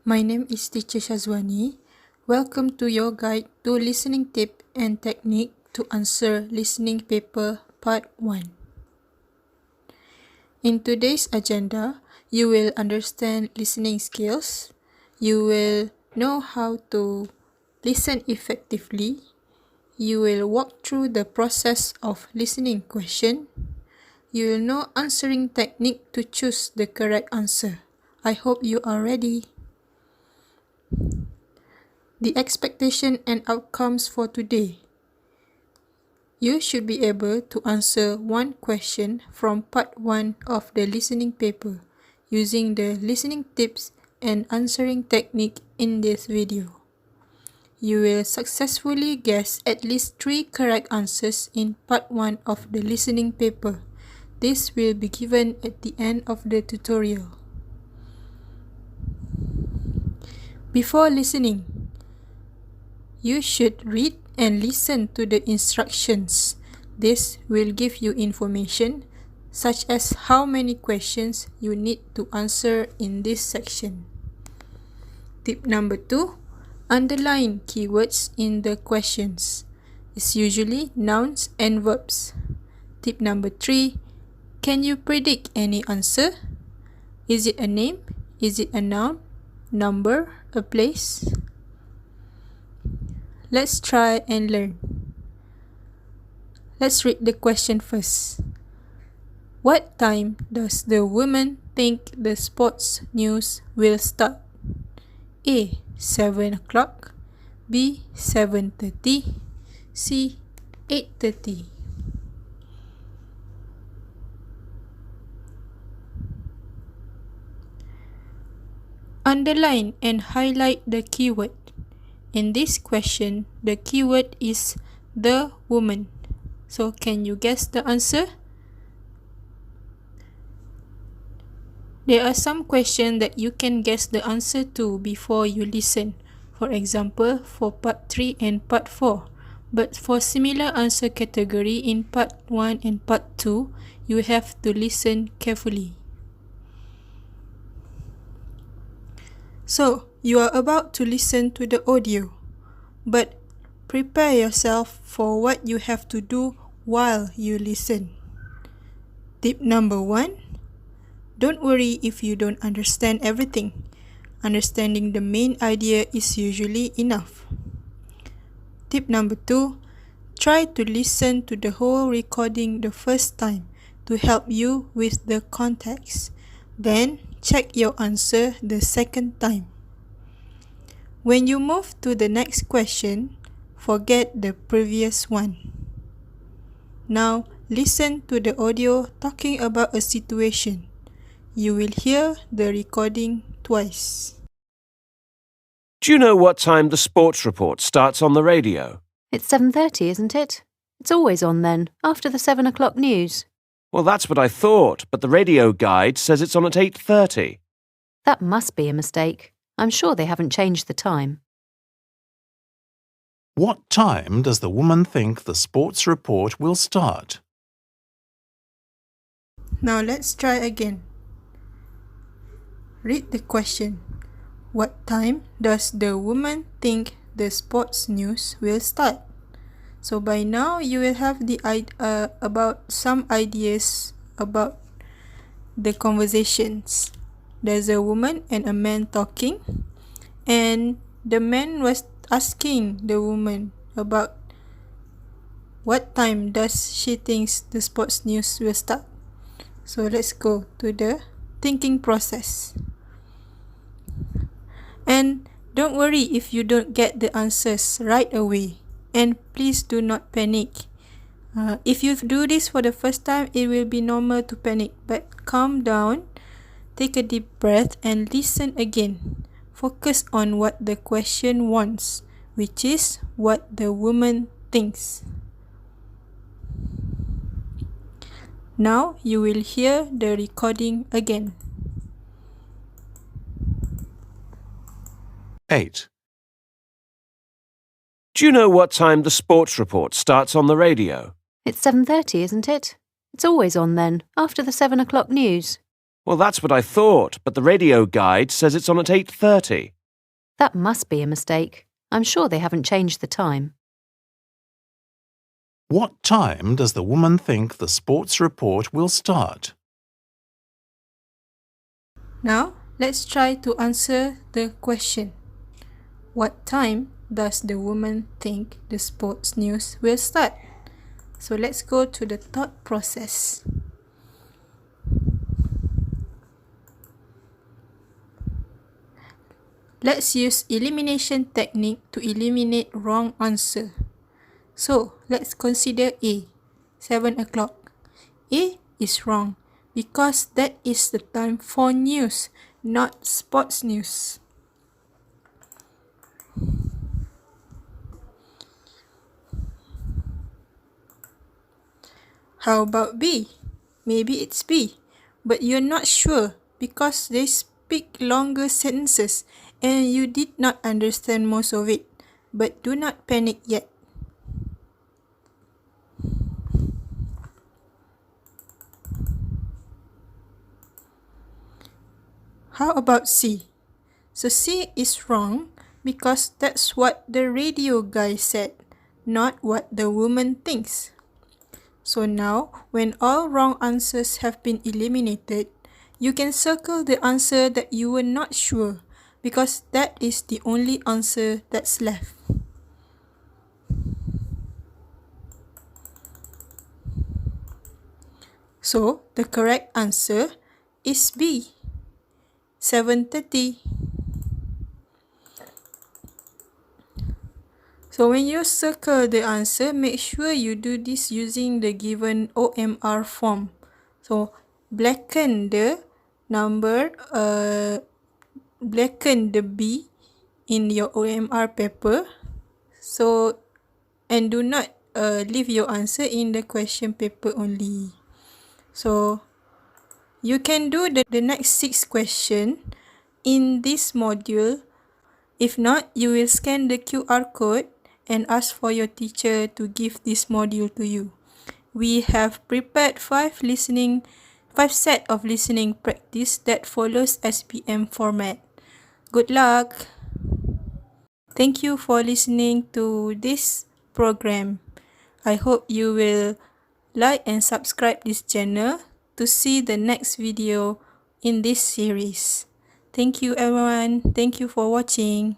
My name is Teacher Shazwani. Welcome to your guide to listening tip and technique to answer listening paper part 1. In today's agenda, you will understand listening skills. You will know how to listen effectively. You will walk through the process of listening question. You will know answering technique to choose the correct answer. I hope you are ready. The expectation and outcomes for today. You should be able to answer one question from part 1 of the listening paper using the listening tips and answering technique in this video. You will successfully guess at least 3 correct answers in part 1 of the listening paper. This will be given at the end of the tutorial. Before listening, you should read and listen to the instructions. This will give you information such as how many questions you need to answer in this section. Tip number 2, underline keywords in the questions. It's usually nouns and verbs. Tip number 3, can you predict any answer? Is it a name? Is it a noun, number, a place? Let's try and learn. Let's read the question first. What time does the woman think the sports news will start? A. 7 o'clock, B. 7:30, C. 8:30. Underline and highlight the keyword. In this question, the keyword is the woman. So, can you guess the answer? There are some questions that you can guess the answer to before you listen. For example, for part 3 and part 4. But for similar answer category in part 1 and part 2, you have to listen carefully. So, you are about to listen to the audio, but prepare yourself for what you have to do while you listen. Tip number 1, don't worry if you don't understand everything. Understanding the main idea is usually enough. Tip number 2, try to listen to the whole recording the first time to help you with the context. Then, check your answer the second time. When you move to the next question, forget the previous one. Now, listen to the audio talking about a situation. You will hear the recording twice. Do you know what time the sports report starts on the radio? It's 7:30, isn't it? It's always on then, after the 7 o'clock news. Well, that's what I thought, but the radio guide says it's on at 8:30. That must be a mistake. I'm sure they haven't changed the time. What time does the woman think the sports report will start? Now let's try again. Read the question. What time does the woman think the sports news will start? So by now you will have the about some ideas about the conversations. There's a woman and a man talking, and the man was asking the woman about what time does she thinks the sports news will start. So let's go to the thinking process. And don't worry if you don't get the answers right away. And please do not panic. If you do this for the first time, it will be normal to panic. But calm down, take a deep breath and listen again. Focus on what the question wants, which is what the woman thinks. Now you will hear the recording again. 8. Do you know what time the sports report starts on the radio? It's 7:30, isn't it? It's always on then, after the 7 o'clock news. Well, that's what I thought, but the radio guide says it's on at 8:30. That must be a mistake. I'm sure they haven't changed the time. What time does the woman think the sports report will start? Now, let's try to answer the question. What time does the woman think the sports news will start? So let's go to the thought process. Let's use elimination technique to eliminate wrong answer. So, let's consider A, 7 o'clock. A is wrong because that is the time for news, not sports news. How about B? Maybe it's B, but you're not sure because they speak longer sentences and you did not understand most of it. But do not panic yet. How about C? So C is wrong because that's what the radio guy said, not what the woman thinks. So now, when all wrong answers have been eliminated, you can circle the answer that you were not sure because that is the only answer that's left. So, the correct answer is B, 7:30. So when you circle the answer, make sure you do this using the given OMR form. So blacken the number, blacken the B in your OMR paper. So and do not leave your answer in the question paper only. So you can do the next 6 questions in this module. If not, you will scan the QR code and ask for your teacher to give this module to you. We have prepared 5 set of listening practice that follows SPM format. Good luck! Thank you for listening to this program. I hope you will like and subscribe this channel to see the next video in this series. Thank you everyone. Thank you for watching.